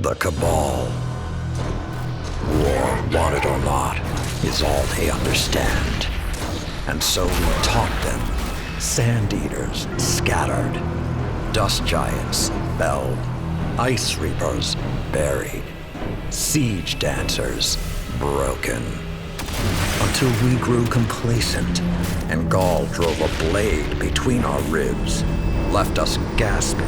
The Cabal. War, want it or not, is all they understand. And so we taught them. Sand eaters scattered. Dust giants felled. Ice reapers buried. Siege dancers broken. Until we grew complacent, and Ghaul drove a blade between our ribs, left us gasping.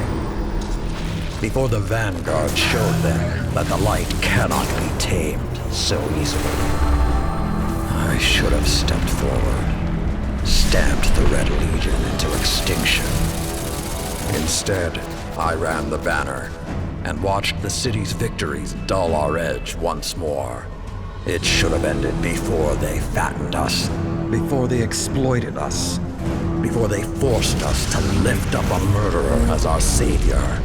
Before the Vanguard showed them that the light cannot be tamed so easily. I should have stepped forward, stamped the Red Legion into extinction. Instead, I ran the banner, and watched the city's victories dull our edge once more. It should have ended before they fattened us, before they exploited us, before they forced us to lift up a murderer as our savior.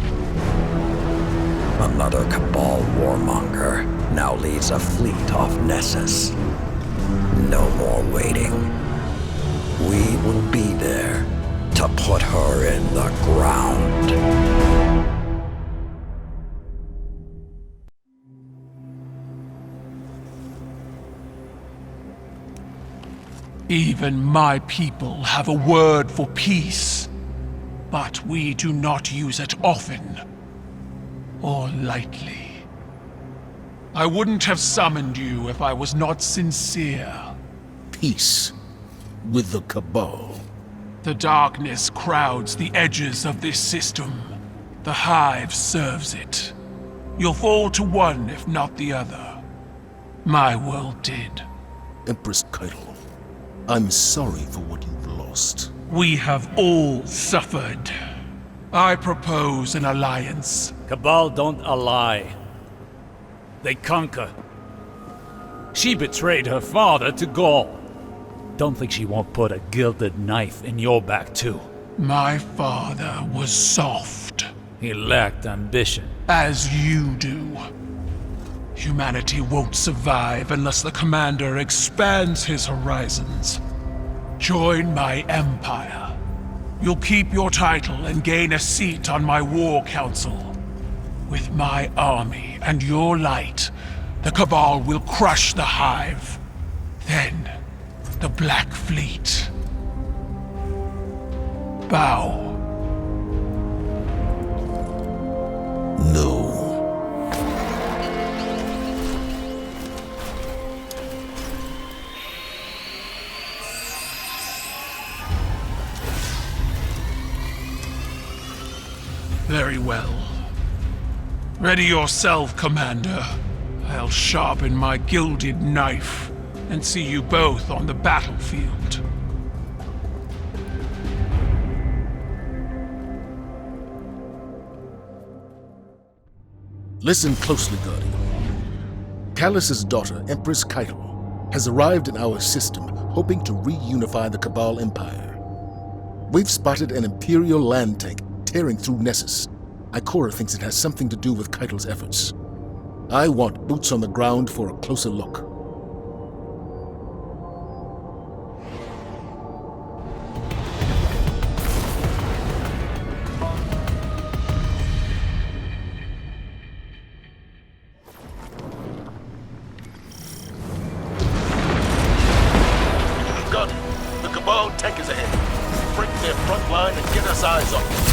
Another Cabal warmonger now leads a fleet off Nessus. No more waiting. We will be there to put her in the ground. Even my people have a word for peace, but we do not use it often or lightly. I wouldn't have summoned you if I was not sincere. Peace with the Cabal. The darkness crowds the edges of this system. The Hive serves it. You'll fall to one if not the other. My world did. Empress Caiatl, I'm sorry for what you've lost. We have all suffered. I propose an alliance. Cabal don't ally. They conquer. She betrayed her father to Ghaul. Don't think she won't put a gilded knife in your back too. My father was soft. He lacked ambition. As you do. Humanity won't survive unless the Commander expands his horizons. Join my empire. You'll keep your title and gain a seat on my war council. With my army and your light, the Cabal will crush the Hive. Then, the Black Fleet. Bow. No. Very well. Ready yourself, Commander. I'll sharpen my gilded knife and see you both on the battlefield. Listen closely, Guardian. Calus's daughter, Empress Caiatl, has arrived in our system, hoping to reunify the Cabal Empire. We've spotted an Imperial land tank tearing through Nessus. Ikora thinks it has something to do with Caiatl's efforts. I want boots on the ground for a closer look. Gun, the Cabal tank is ahead. Break their front line and get us eyes up.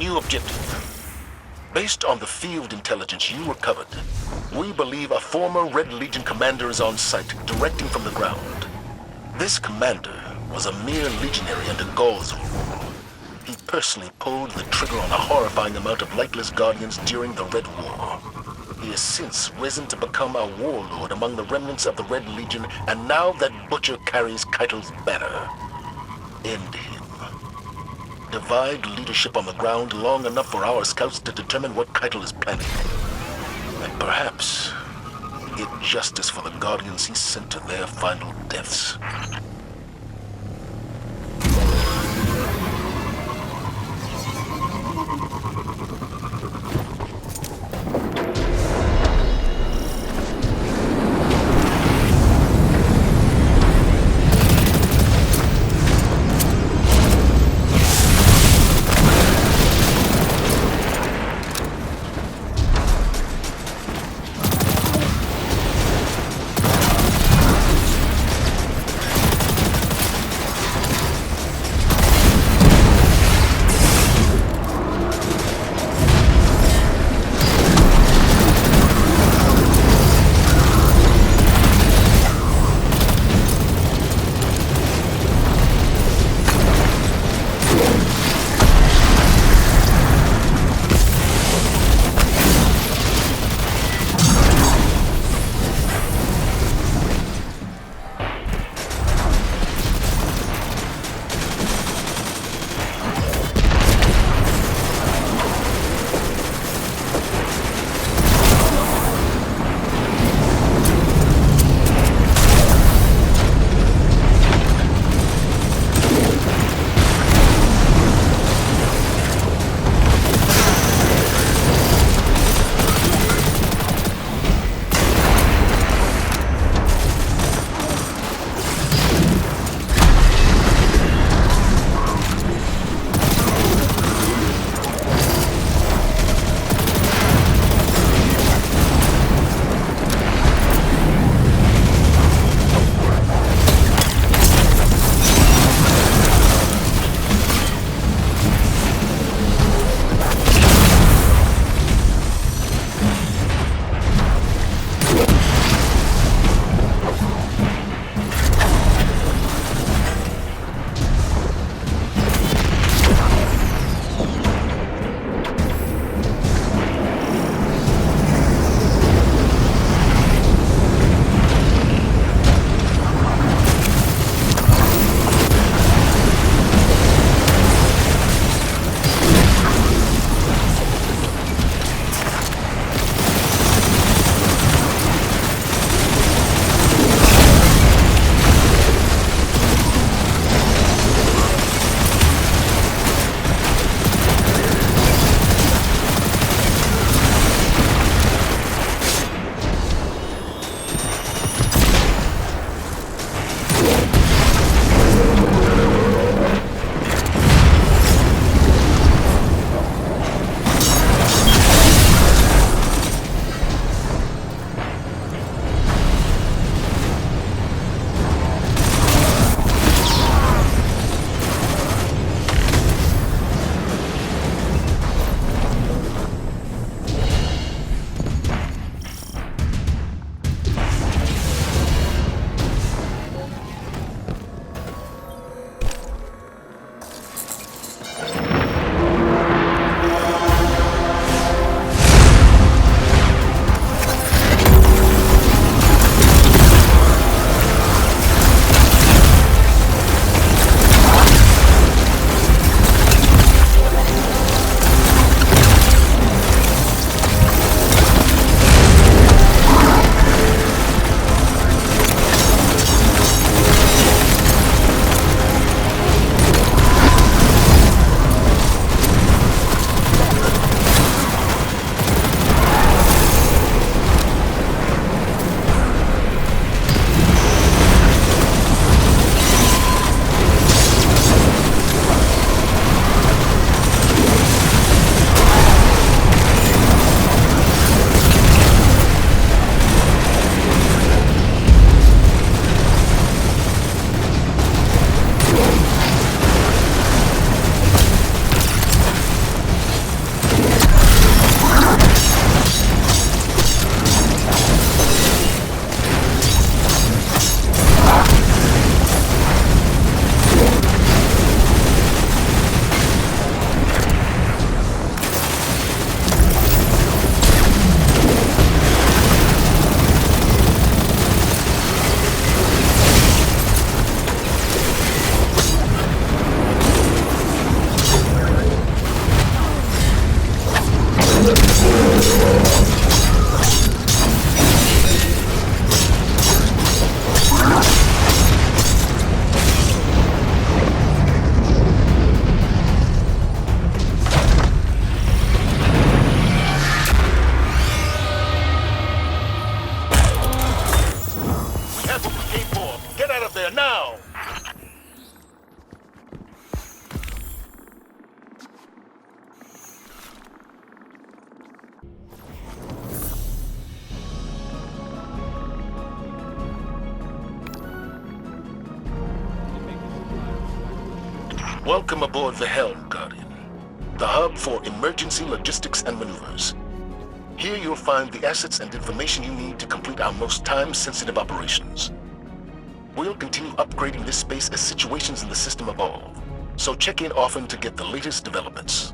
new objective. Based on the field intelligence you recovered, we believe a former Red Legion commander is on site, directing from the ground. This commander was a mere legionary under Ghaul's rule. He personally pulled the trigger on a horrifying amount of lightless guardians during the Red War. He has since risen to become a warlord among the remnants of the Red Legion, and now that butcher carries Caiatl's banner. End him. Divide leadership on the ground long enough for our scouts to determine what Caiatl is planning. And perhaps get justice for the guardians he sent to their final deaths. Welcome aboard the H.E.L.M, Guardian, the hub for emergency logistics and maneuvers. Here you'll find the assets and information you need to complete our most time-sensitive operations. We'll continue upgrading this space as situations in the system evolve, so check in often to get the latest developments.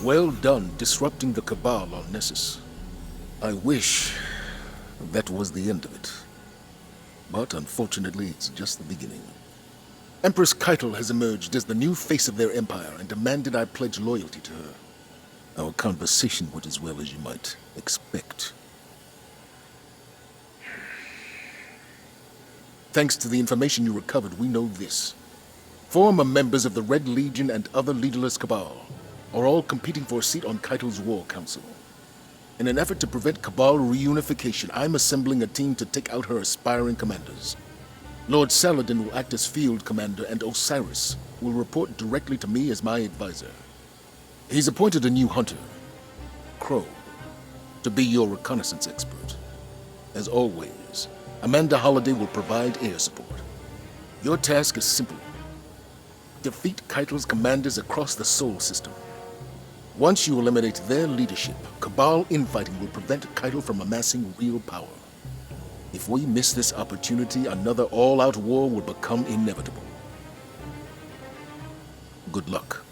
Well done disrupting the Cabal on Nessus. I wish that was the end of it. But unfortunately, it's just the beginning. Empress Caiatl has emerged as the new face of their empire and demanded I pledge loyalty to her. Our conversation went as well as you might expect. Thanks to the information you recovered, we know this. Former members of the Red Legion and other leaderless Cabal are all competing for a seat on Caiatl's War Council. In an effort to prevent Cabal reunification, I'm assembling a team to take out her aspiring commanders. Lord Saladin will act as field commander, and Osiris will report directly to me as my advisor. He's appointed a new hunter, Crow, to be your reconnaissance expert. As always, Amanda Holliday will provide air support. Your task is simple. Defeat Caiatl's commanders across the Sol system. Once you eliminate their leadership, Cabal infighting will prevent Caiatl from amassing real power. If we miss this opportunity, another all-out war will become inevitable. Good luck.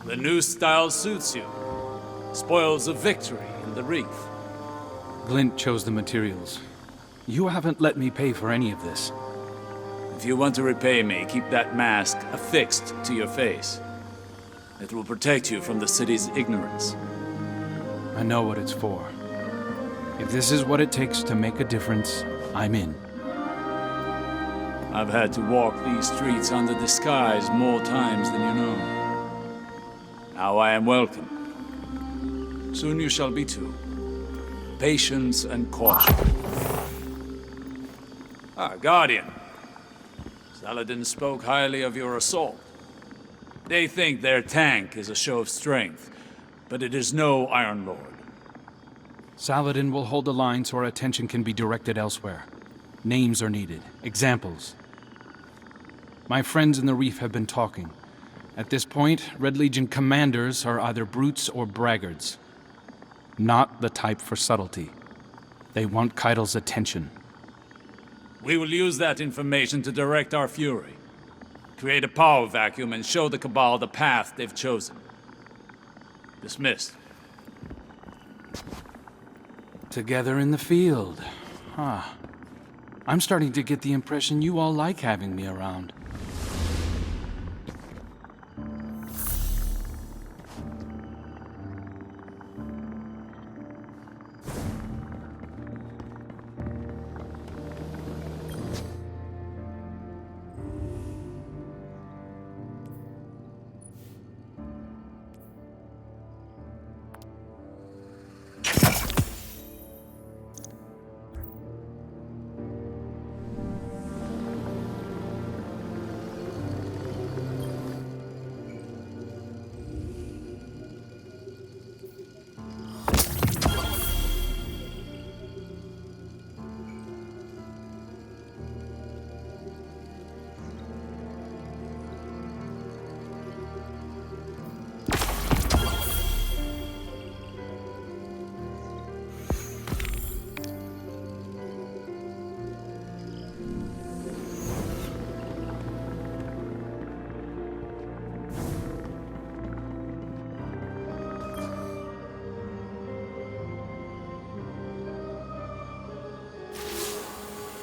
The new style suits you. Spoils of victory in the reef. Glint chose the materials. You haven't let me pay for any of this. If you want to repay me, keep that mask affixed to your face. It will protect you from the city's ignorance. I know what it's for. If this is what it takes to make a difference, I'm in. I've had to walk these streets under disguise more times than you know. Now I am welcome. Soon you shall be too. Patience and caution. Guardian. Saladin spoke highly of your assault. They think their tank is a show of strength, but it is no Iron Lord. Saladin will hold the line so our attention can be directed elsewhere. Names are needed. Examples. My friends in the Reef have been talking. At this point, Red Legion commanders are either brutes or braggarts. Not the type for subtlety. They want Caiatl's attention. We will use that information to direct our fury. Create a power vacuum and show the Cabal the path they've chosen. Dismissed. Together in the field. Huh. I'm starting to get the impression you all like having me around.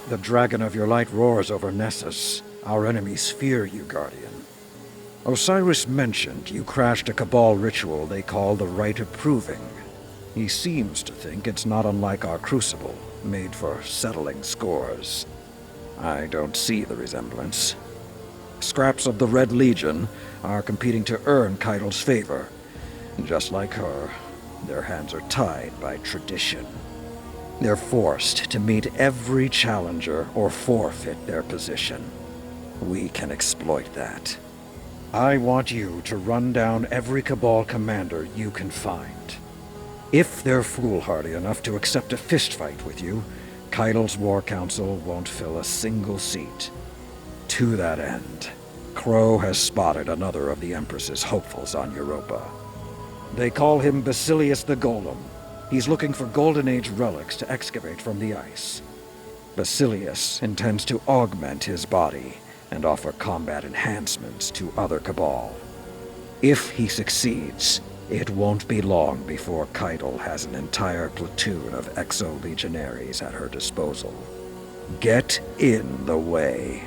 The dragon of your light roars over Nessus. Our enemies fear you, Guardian. Osiris mentioned you crashed a Cabal ritual they call the Rite of Proving. He seems to think it's not unlike our Crucible, made for settling scores. I don't see the resemblance. Scraps of the Red Legion are competing to earn Caiatl's favor. Just like her, their hands are tied by tradition. They're forced to meet every challenger or forfeit their position. We can exploit that. I want you to run down every Cabal commander you can find. If they're foolhardy enough to accept a fistfight with you, Caiatl's War Council won't fill a single seat. To that end, Crow has spotted another of the Empress's hopefuls on Europa. They call him Basilius the Golem. He's looking for Golden Age relics to excavate from the ice. Basilius intends to augment his body and offer combat enhancements to other Cabal. If he succeeds, it won't be long before Caiatl has an entire platoon of exo-legionaries at her disposal. Get in the way.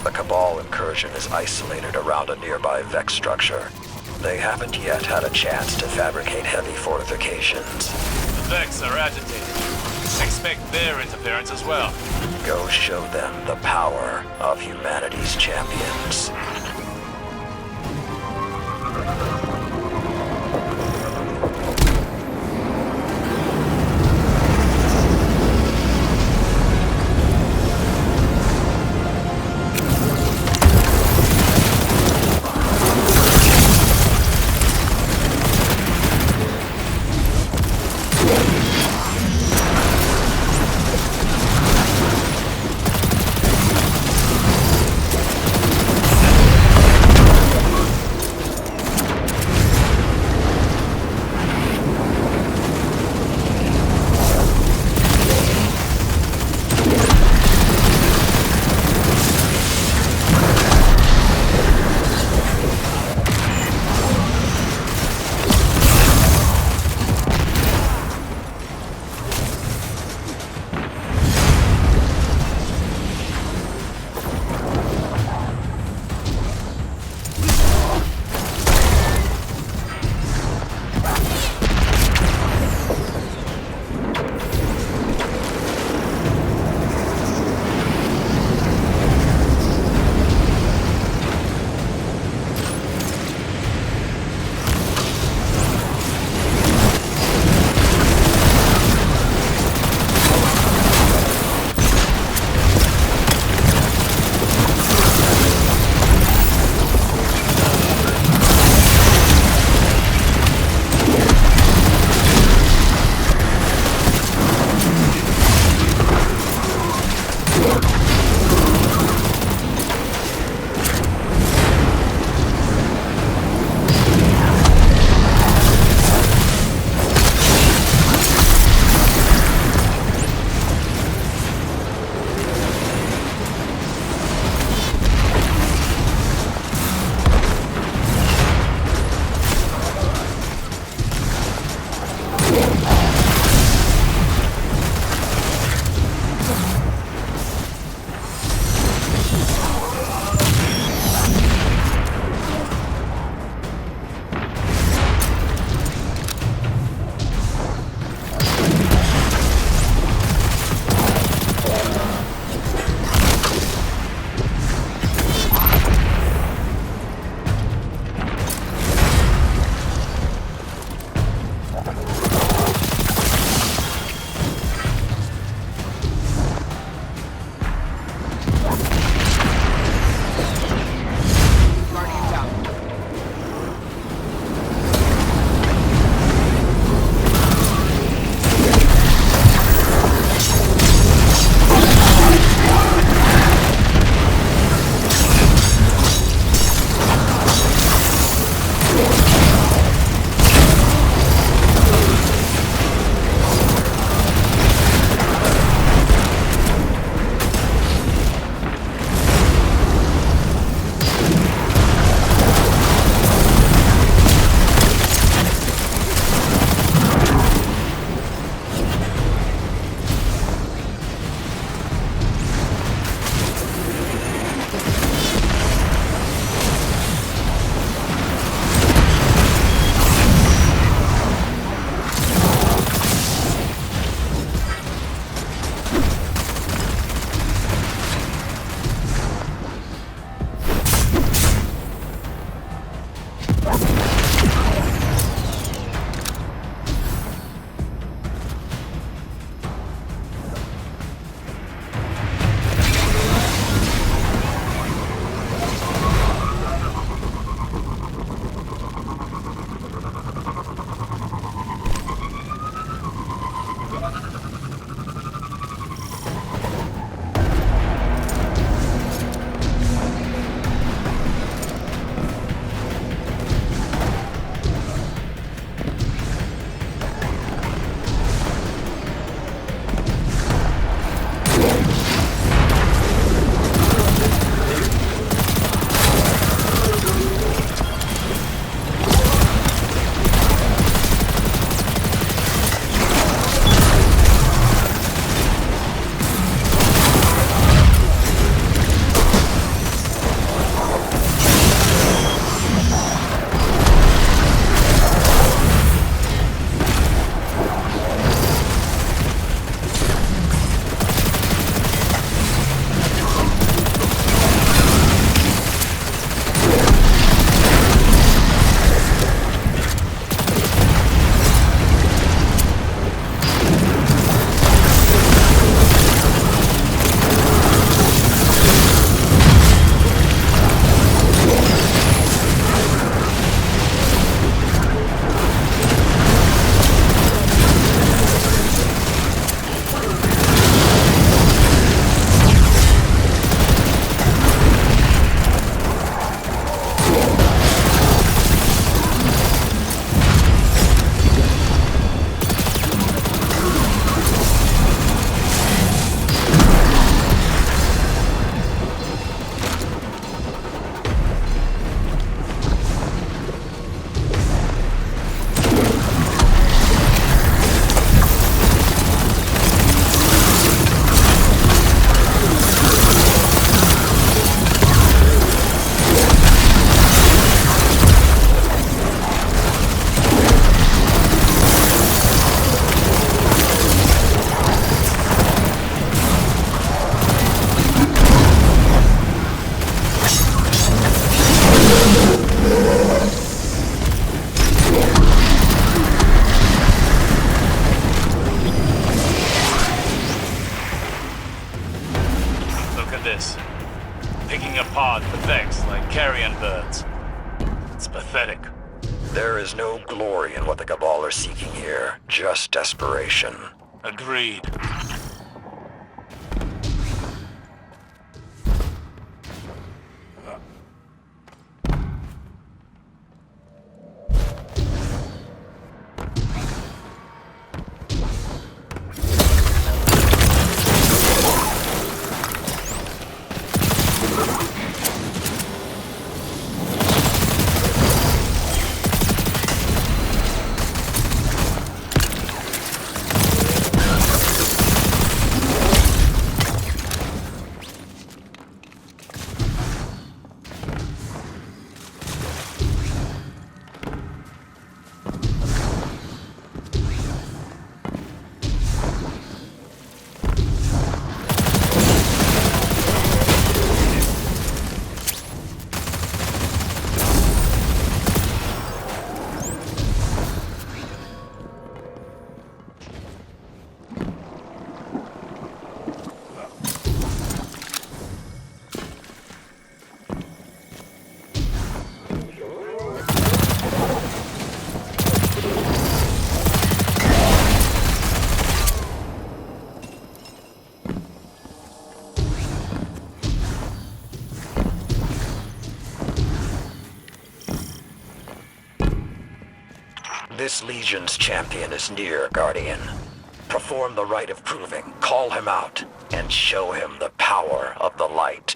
The Cabal incursion is isolated around a nearby Vex structure. They haven't yet had a chance to fabricate heavy fortifications. The Vex are agitated. Expect their interference as well. Go show them the power of humanity's champions. carrion birds. It's pathetic. There is no glory in what the Cabal are seeking here, just desperation. Agreed. This Legion's champion is near, Guardian. Perform the rite of proving, call him out, and show him the power of the light.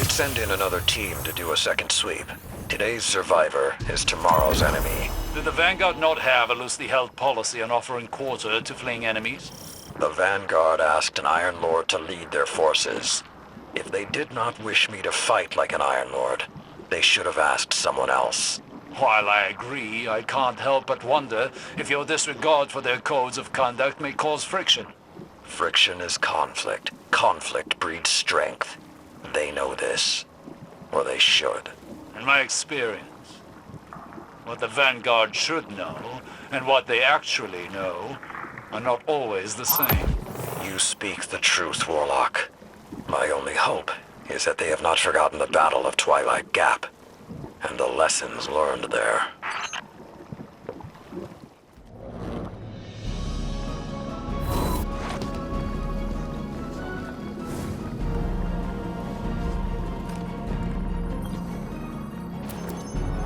Send in another team to do a second sweep. Today's survivor is tomorrow's enemy. Did the Vanguard not have a loosely held policy on offering quarter to fleeing enemies? The Vanguard asked an Iron Lord to lead their forces. If they did not wish me to fight like an Iron Lord, they should have asked someone else. While I agree, I can't help but wonder if your disregard for their codes of conduct may cause friction. Friction is conflict. Conflict breeds strength. They know this. Or they should. In my experience, what the Vanguard should know, and what they actually know, are not always the same. You speak the truth, Warlock. My only hope is that they have not forgotten the Battle of Twilight Gap, and the lessons learned there.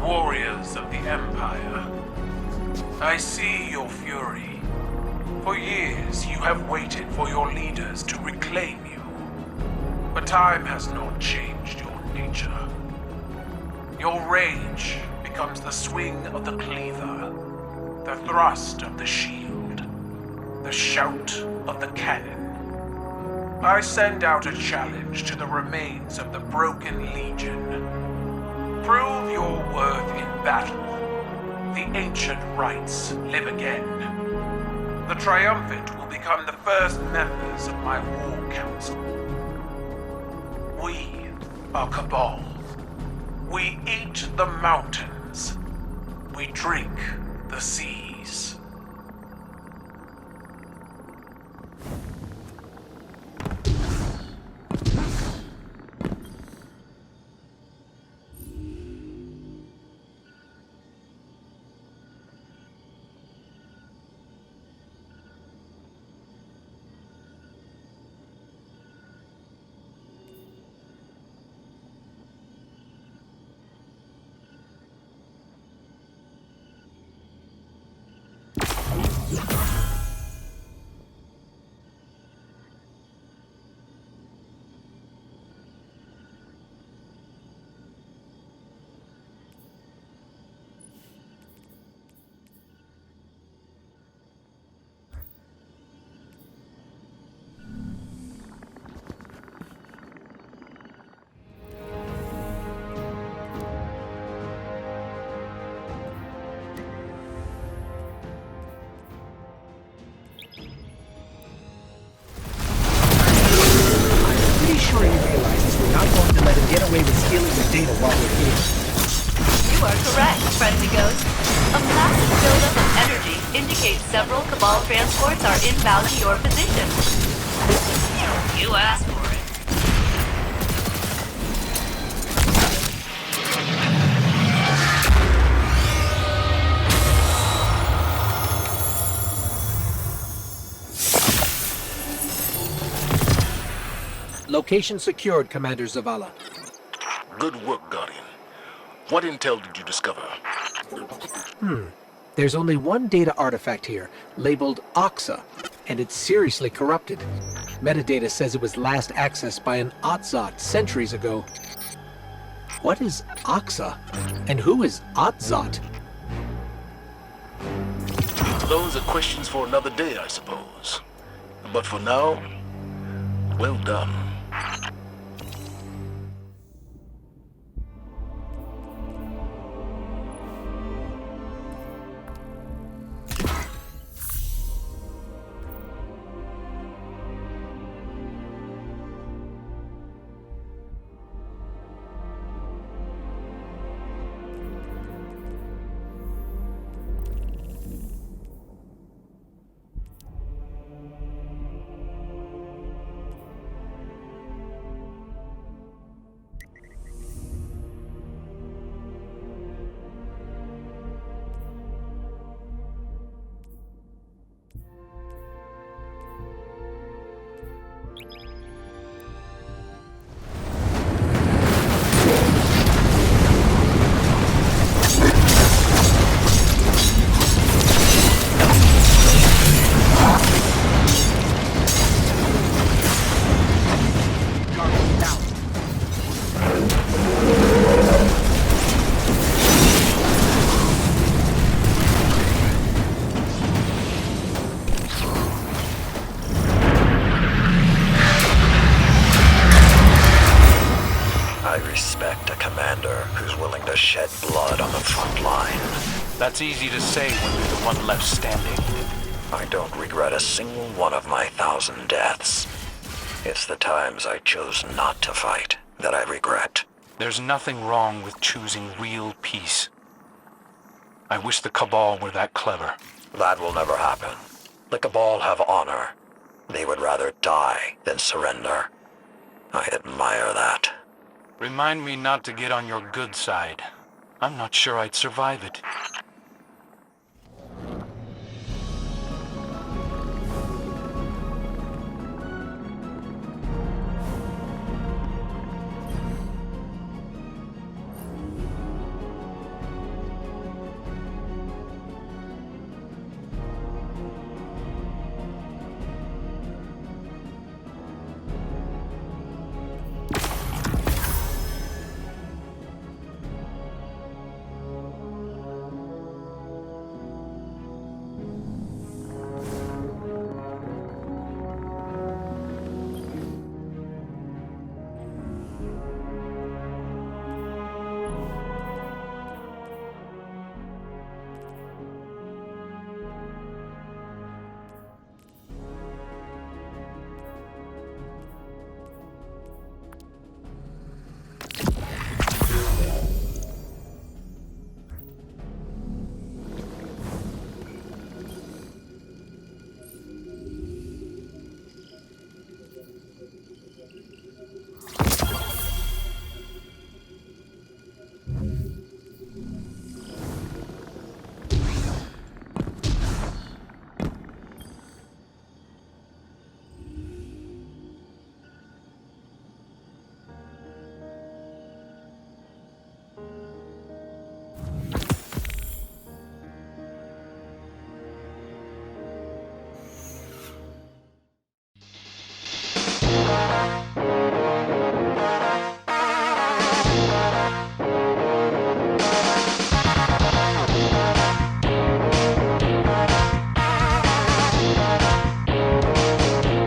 Warriors of the Empire, I see your fury. For years you have waited for your leaders to reclaim you. But time has not changed your nature. Your rage becomes the swing of the cleaver, the thrust of the shield, the shout of the cannon. I send out a challenge to the remains of the broken Legion. Prove your worth in battle, the ancient rites live again. The triumphant will become the first members of my war council. We are Cabal. We eat the mountains. We drink the seas. data while we're here. You are correct, friendly ghost. A massive buildup of energy indicates several Cabal transports are inbound to your position. You asked for it. Location secured, Commander Zavala. Good work, Guardian. What intel did you discover? There's only one data artifact here, labeled Oxa, and it's seriously corrupted. Metadata says it was last accessed by an Otzot centuries ago. What is Oxa? And who is Otzot? Those are questions for another day, I suppose. But for now, well done. That's easy to say when you're the one left standing. I don't regret a single one of my 1,000 deaths. It's the times I chose not to fight that I regret. There's nothing wrong with choosing real peace. I wish the Cabal were that clever. That will never happen. The Cabal have honor. They would rather die than surrender. I admire that. Remind me not to get on your good side. I'm not sure I'd survive it.